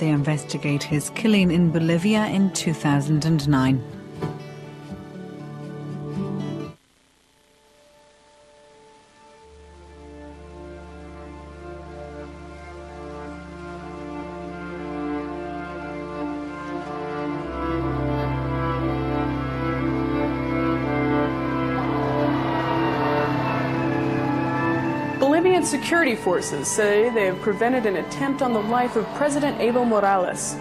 They investigate his killing in Bolivia in 2009. Bolivian security forces say they have prevented an attempt on the life of President Evo Morales.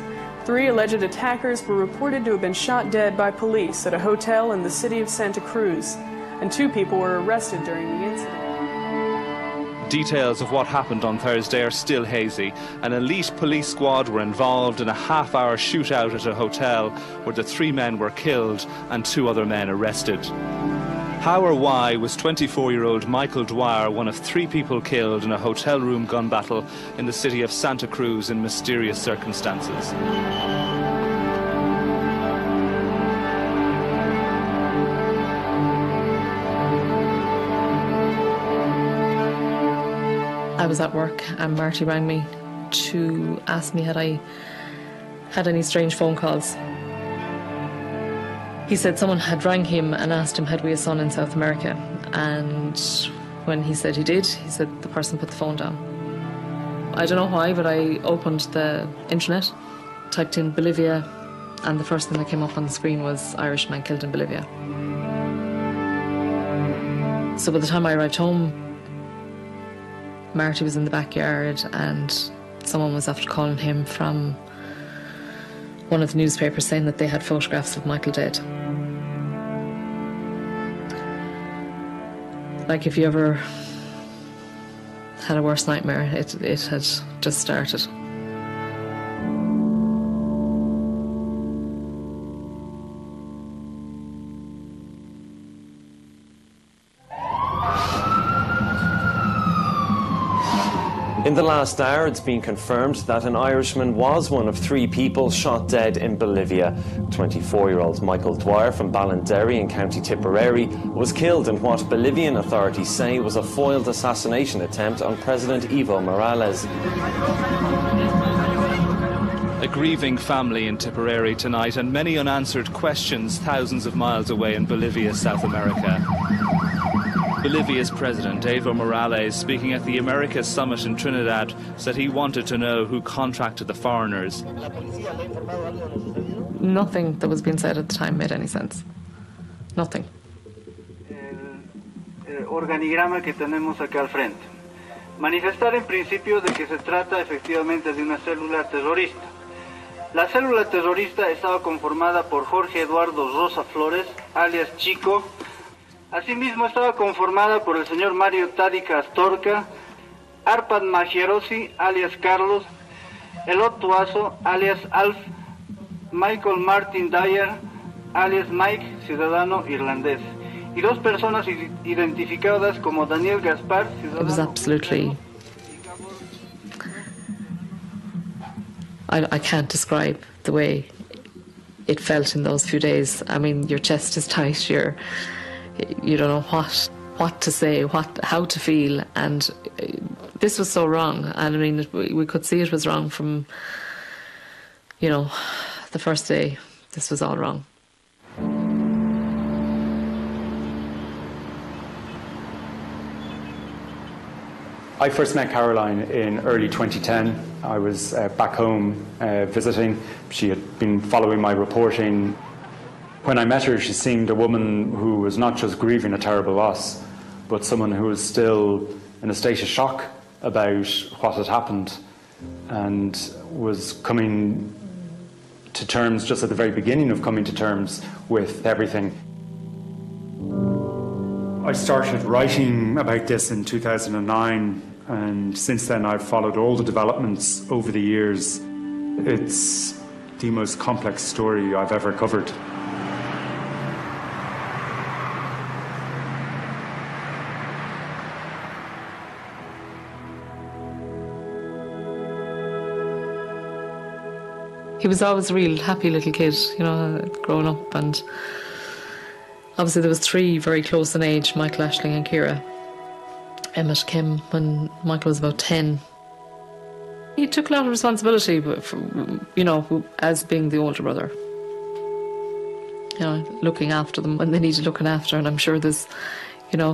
3 alleged attackers were reported to have been shot dead by police at a hotel in the city of Santa Cruz, and 2 people were arrested during the incident. Details of what happened on Thursday are still hazy. An elite police squad were involved in a half-hour shootout at a hotel where the 3 men were killed and 2 other men arrested. How or why was 24-year-old Michael Dwyer one of 3 people killed in a hotel room gun battle in the city of Santa Cruz in mysterious circumstances? I was at work and Marty rang me to ask me had I had any strange phone calls. He said someone had rang him and asked him had we a son in South America, and when he said he did, he said the person put the phone down. I don't know why, but I opened the internet, typed in Bolivia, and the first thing that came up on the screen was Irishman killed in Bolivia. So by the time I arrived home, Marty was in the backyard and someone was after calling him from one of the newspapers saying that they had photographs of Michael dead. Like if you ever had a worse nightmare, it had just started. In the last hour, it's been confirmed that an Irishman was one of 3 people shot dead in Bolivia. 24-year-old Michael Dwyer from Ballinderry in County Tipperary was killed in what Bolivian authorities say was a foiled assassination attempt on President Evo Morales. A grieving family in Tipperary tonight and many unanswered questions thousands of miles away in Bolivia, South America. Bolivia's president, Evo Morales, speaking at the Americas Summit in Trinidad, said he wanted to know who contracted the foreigners. Nothing that was being said at the time made any sense. Nothing. El organigrama que tenemos acá al frente. Manifestar en principio de que se trata efectivamente de una célula terrorista. La célula terrorista estaba conformada por Jorge Eduardo Rosa Flores, alias Chico. Asimismo estaba conformada por el señor Mario Tádica Astorca, Arpad Magierosi, alias Carlos, Elot Tuazo, alias Alf, Michael Martin Dwyer, alias Mike, ciudadano irlandés, y 2 personas identificadas como Daniel Gaspar, ciudadano... It was absolutely... I can't describe the way it felt in those few days. I mean, your chest is tight, you don't know what to say, how to feel, and this was so wrong. And I mean, we could see it was wrong from, the first day. This was all wrong. I first met Caroline in early 2010. I was back home visiting. She had been following my reporting. When I met her, she seemed a woman who was not just grieving a terrible loss, but someone who was still in a state of shock about what had happened and was coming to terms, just at the very beginning of coming to terms with everything. I started writing about this in 2009, and since then I've followed all the developments over the years. It's the most complex story I've ever covered. He was always a real happy little kid, growing up, and obviously there was 3 very close in age, Michael, Aisling and Ciara. Emmett came when Michael was about 10. He took a lot of responsibility, as being the older brother. Looking after them when they needed looking after, and I'm sure there's,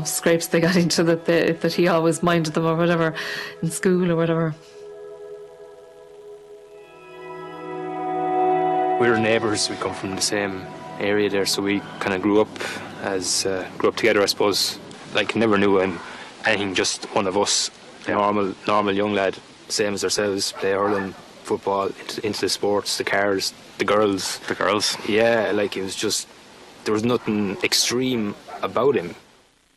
scrapes they got into that he always minded them or whatever in school or whatever. We were neighbours. We come from the same area there, so we kind of grew up together, I suppose. Like, never knew anything, just one of us, a normal young lad, same as ourselves, play hurling, football, into the sports, the cars, the girls. The girls? Yeah, like, it was just, there was nothing extreme about him.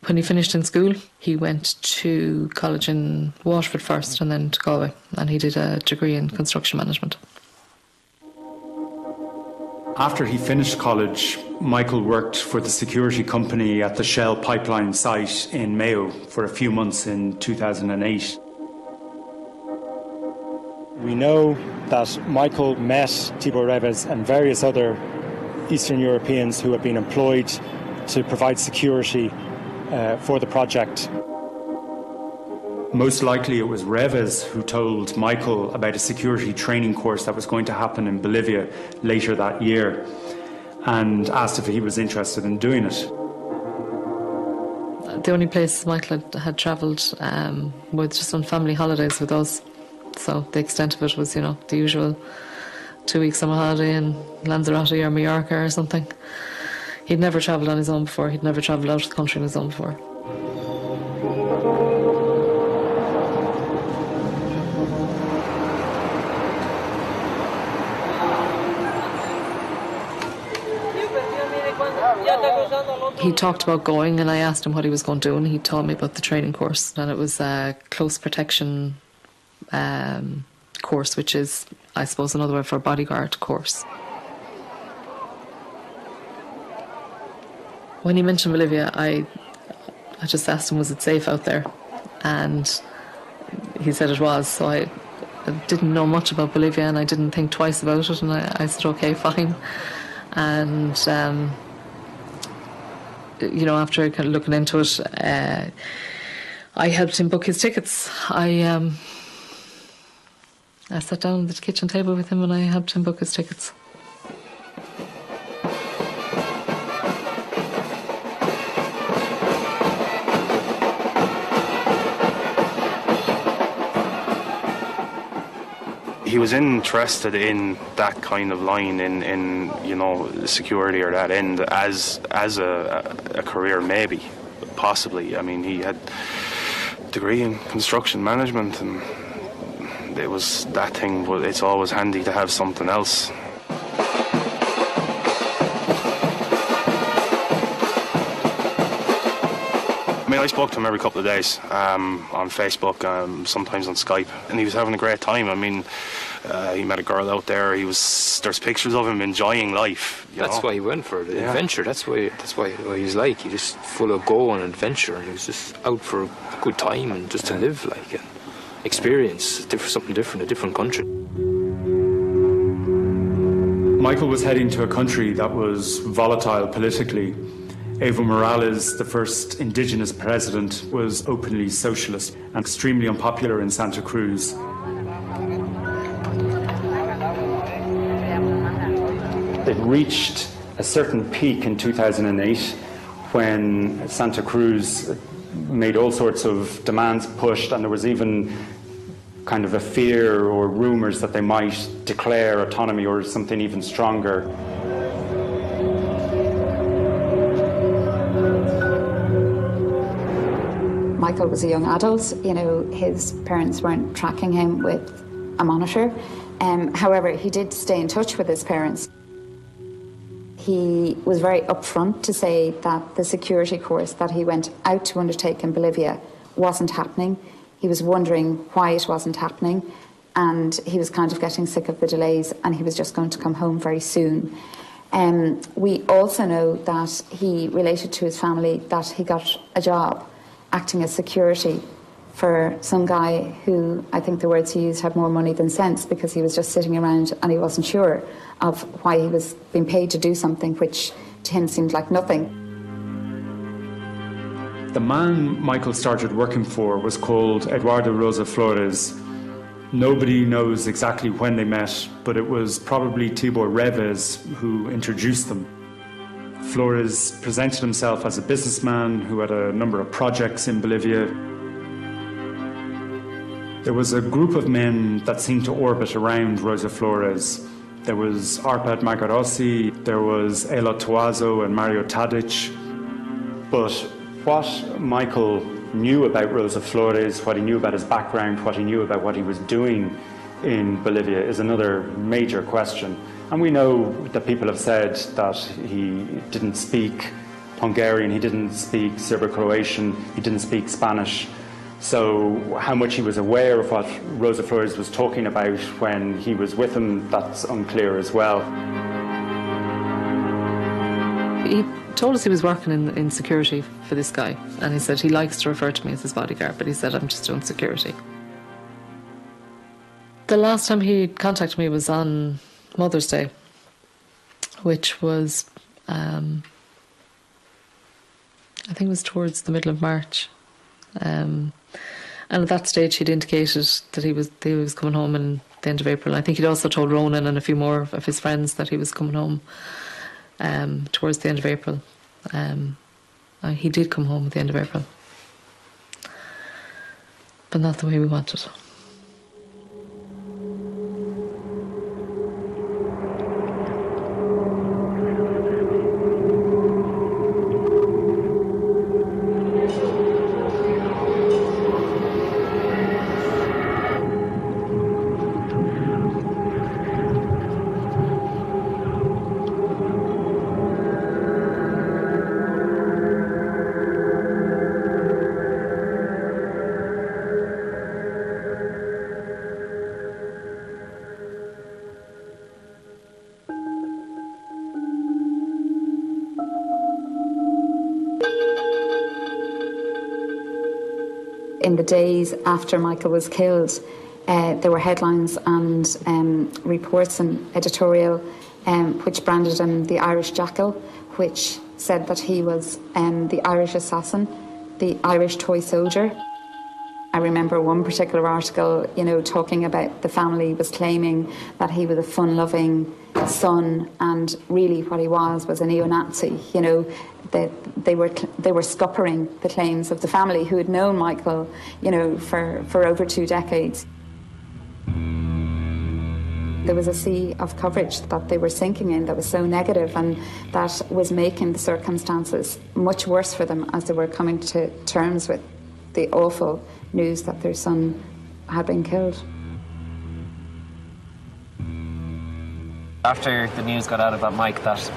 When he finished in school, he went to college in Waterford first and then to Galway, and he did a degree in construction management. After he finished college, Michael worked for the security company at the Shell pipeline site in Mayo for a few months in 2008. We know that Michael met Tibor Reves and various other Eastern Europeans who had been employed to provide security for the project. Most likely it was Reves who told Michael about a security training course that was going to happen in Bolivia later that year and asked if he was interested in doing it. The only place Michael had travelled was just on family holidays with us. So the extent of it was, the usual 2 weeks summer holiday in Lanzarote or Mallorca or something. He'd never travelled on his own before. He'd never travelled out of the country on his own before. He talked about going, and I asked him what he was going to do, and he told me about the training course, and it was a close protection course, which is, I suppose, another word for a bodyguard course. When he mentioned Bolivia, I just asked him, was it safe out there? And he said it was, so I didn't know much about Bolivia, and I didn't think twice about it, and I said, okay, fine. And after kind of looking into it, I helped him book his tickets. I sat down at the kitchen table with him and I helped him book his tickets. He was interested in that kind of line, in security or that end as a career, maybe, possibly. I mean, he had a degree in construction management, and it was that thing. It's always handy to have something else. I mean, I spoke to him every couple of days on Facebook, sometimes on Skype, and he was having a great time. I mean, he met a girl out there. There's pictures of him enjoying life. That's why he went for the adventure. That's why he's like. He's just full of go and adventure, and he was just out for a good time and just to live, like, and experience something different, a different country. Michael was heading to a country that was volatile politically. Evo Morales, the first indigenous president, was openly socialist and extremely unpopular in Santa Cruz. It reached a certain peak in 2008 when Santa Cruz made all sorts of demands pushed, and there was even kind of a fear or rumours that they might declare autonomy or something even stronger. Michael was a young adult. His parents weren't tracking him with a monitor. However, he did stay in touch with his parents. He was very upfront to say that the security course that he went out to undertake in Bolivia wasn't happening. He was wondering why it wasn't happening, and he was kind of getting sick of the delays, and he was just going to come home very soon. We also know that he related to his family that he got a job acting as security for some guy who, I think the words he used, had more money than sense, because he was just sitting around and he wasn't sure of why he was being paid to do something which to him seemed like nothing. The man Michael started working for was called Eduardo Rosa Flores. Nobody knows exactly when they met, but it was probably Tibor Reves who introduced them. Flores presented himself as a businessman who had a number of projects in Bolivia. There was a group of men that seemed to orbit around Rosa Flores. There was Arpad Magarossi, there was Elo Tuazo and Mario Tadic. But what Michael knew about Rosa Flores, what he knew about his background, what he knew about what he was doing in Bolivia is another major question. And we know that people have said that he didn't speak Hungarian, he didn't speak Serbo-Croatian, he didn't speak Spanish. So how much he was aware of what Rosa Flores was talking about when he was with him, that's unclear as well. He told us he was working in security for this guy, and he said he likes to refer to me as his bodyguard, but he said, I'm just doing security. The last time he contacted me was on Mother's Day, which was, I think it was towards the middle of March. And at that stage he'd indicated that he was coming home in the end of April. I think he'd also told Ronan and a few more of his friends that he was coming home towards the end of April. He did come home at the end of April, but not the way we wanted. In the days after Michael was killed, there were headlines and reports and editorial which branded him the Irish Jackal, which said that he was the Irish assassin, the Irish toy soldier. I remember one particular article, talking about the family was claiming that he was a fun-loving son, and really what he was a neo-Nazi. They were scuppering the claims of the family who had known Michael, for over 2 decades. There was a sea of coverage that they were sinking in that was so negative, and that was making the circumstances much worse for them as they were coming to terms with the awful news that their son had been killed. After the news got out about Mike, that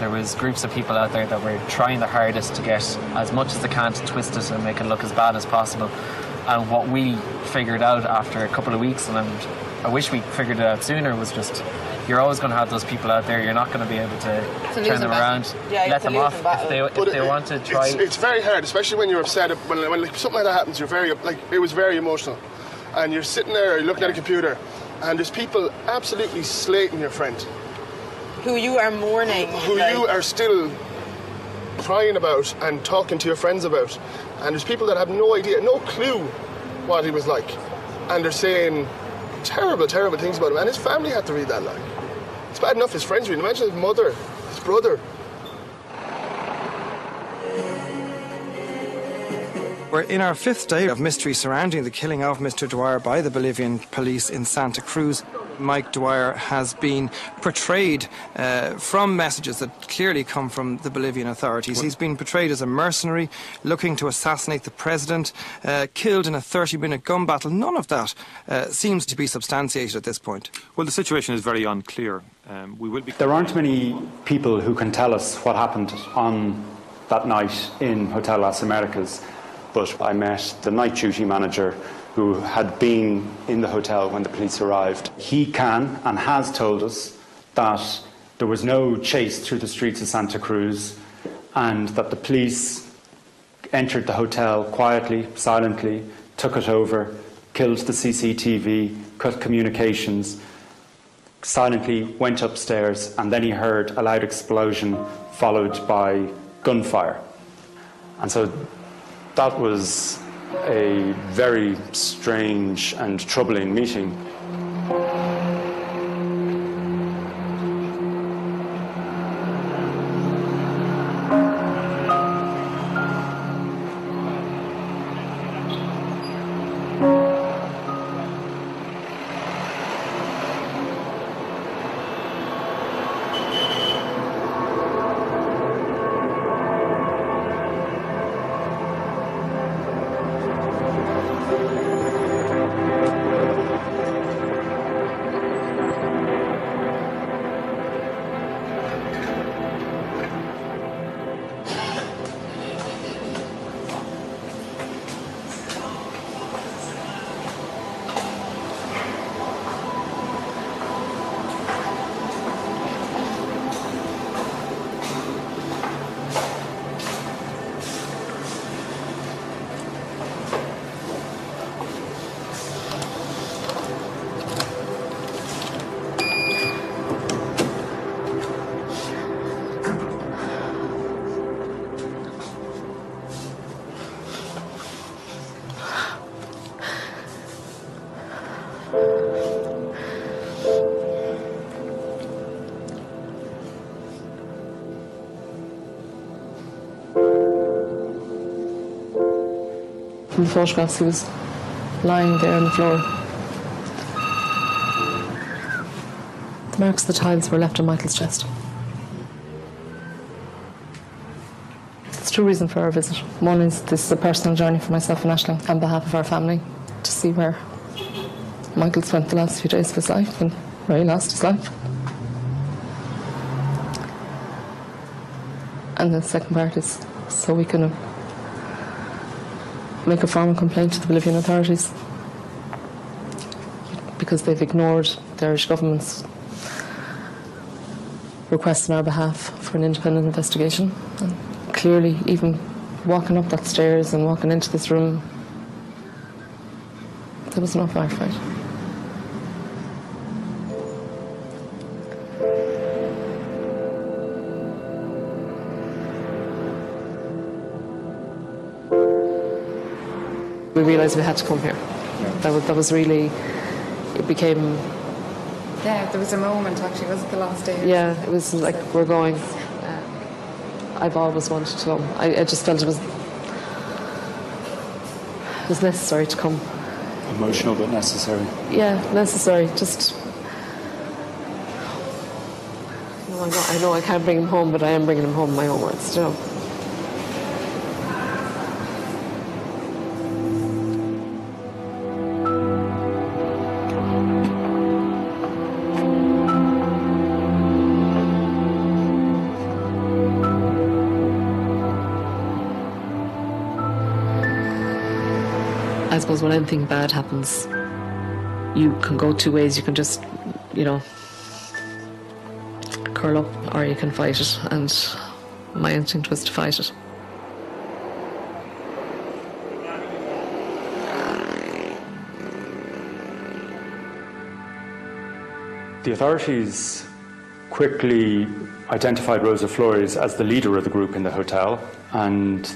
there was groups of people out there that were trying their hardest to get as much as they can to twist it and make it look as bad as possible. And what we figured out after a couple of weeks, and I wish we figured it out sooner, was just you're always going to have those people out there. You're not going to be able to turn them around, let them off if they want to try. It's very hard, especially when you're upset. When something like that happens, you're it was very emotional, and you're sitting there, you're looking at a computer, and there's people absolutely slating your friend, who you are mourning, who you are still crying about and talking to your friends about, and there's people that have no idea, no clue what he was like, and they're saying terrible, terrible things about him, and his family had to read that line. It's bad enough his friends read. Imagine his mother, his brother. We're in our 5th day of mystery surrounding the killing of Mr. Dwyer by the Bolivian police in Santa Cruz. Mike Dwyer has been portrayed from messages that clearly come from the Bolivian authorities. He's been portrayed as a mercenary looking to assassinate the president, killed in a 30-minute gun battle. None of that seems to be substantiated at this point. Well, the situation is very unclear. There aren't many people who can tell us what happened on that night in Hotel Las Americas, but I met the night duty manager who had been in the hotel when the police arrived. He can and has told us that there was no chase through the streets of Santa Cruz, and that the police entered the hotel quietly, silently, took it over, killed the CCTV, cut communications, silently went upstairs, and then he heard a loud explosion followed by gunfire. And so that was a very strange and troubling meeting. From the photographs, he was lying there on the floor. The marks of the tiles were left on Michael's chest. There's two reasons for our visit. One is this is a personal journey for myself and Aisling on behalf of our family to see where Michael spent the last few days of his life and where he lost his life. And the second part is so we can make a formal complaint to the Bolivian authorities because they've ignored the Irish government's request on our behalf for an independent investigation. And clearly, even walking up that stairs and walking into this room, there was no firefight. We realised we had to come here. That was really, it became... Yeah, there was a moment actually, was it the last day? Yeah, it was like, we're going. I've always wanted to come. I just felt it was necessary to come. Emotional but necessary. Yeah, necessary, just... I know I can't bring him home, but I am bringing him home in my own words, you know. I suppose when anything bad happens, you can go two ways. You can just, curl up, or you can fight it. And my instinct was to fight it. The authorities quickly identified Rosa Flores as the leader of the group in the hotel, and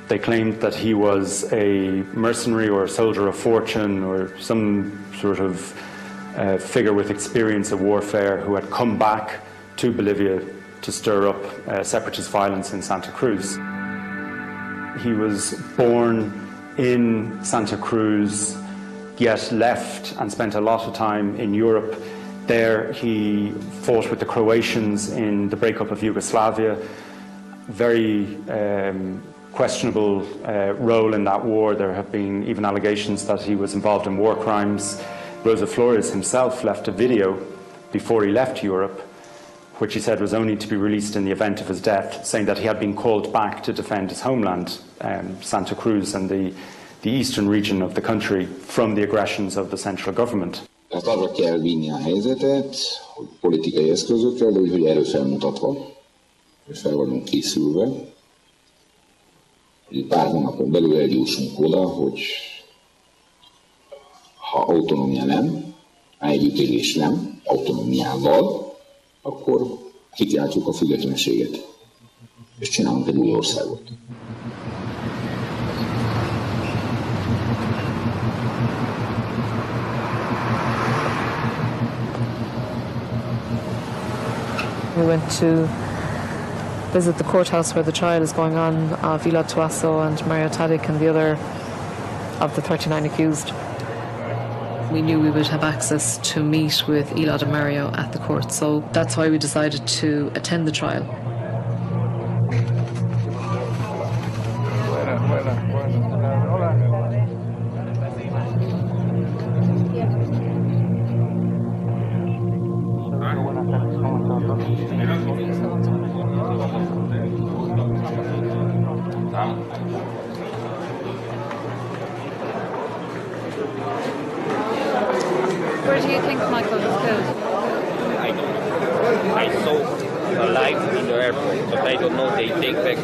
they claimed that he was a mercenary or a soldier of fortune or some sort of figure with experience of warfare who had come back to Bolivia to stir up separatist violence in Santa Cruz. He was born in Santa Cruz, yet left and spent a lot of time in Europe. There he fought with the Croatians in the breakup of Yugoslavia. Very questionable role in that war. There have been even allegations that he was involved in war crimes. Rosa Flores himself left a video before he left Europe, which he said was only to be released in the event of his death, saying that he had been called back to defend his homeland, Santa Cruz, and the eastern region of the country from the aggressions of the central government. Tehát arra kell vinni a helyzetet, hogy politikai eszközökkel, de úgy, hogy erről felmutatva, hogy fel vagyunk készülve, hogy pár hónapon belül eljussunk oda, hogy ha autonómia nem, együttélés nem, autonómiával, akkor kikiáltjuk a függetlenséget, és csinálunk egy új országot. We went to visit the courthouse where the trial is going on of Elad Tuasso and Mario Tadic and the other of the 39 accused. We knew we would have access to meet with Elad and Mario at the court, so that's why we decided to attend the trial. Where do you think Michael was killed? I don't know. I saw alive in the airport, but I don't know they take back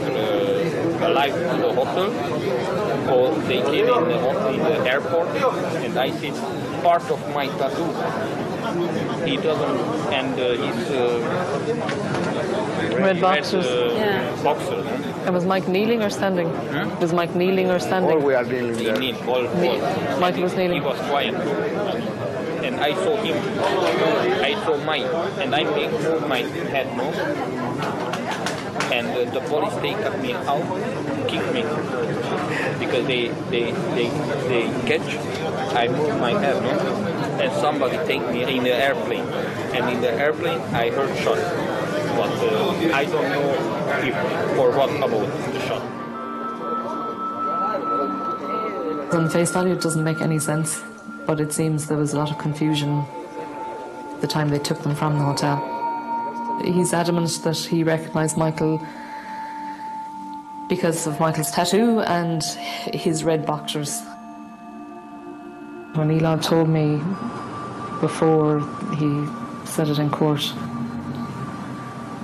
alive to the hotel or they kill in the airport, and I see part of my tattoo. He doesn't, and his red boxers. Boxers. And was Mike kneeling or standing? Was Mike kneeling or standing? All we are kneeling there. Michael was kneeling. He was quiet. And I saw him. I saw mine, and I move my head, no? And the police take me out, kick me because they catch. I move my head, no? And somebody take me in the airplane, and in the airplane I heard shot, but I don't know if or what about the shot. On face value, it doesn't make any sense, but it seems there was a lot of confusion the time they took them from the hotel. He's adamant that he recognised Michael because of Michael's tattoo and his red boxers. When Elad told me before he said it in court,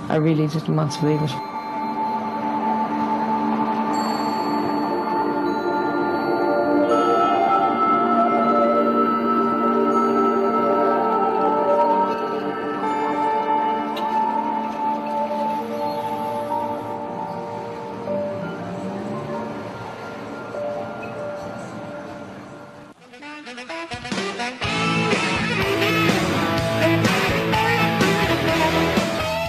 I really didn't want to believe it.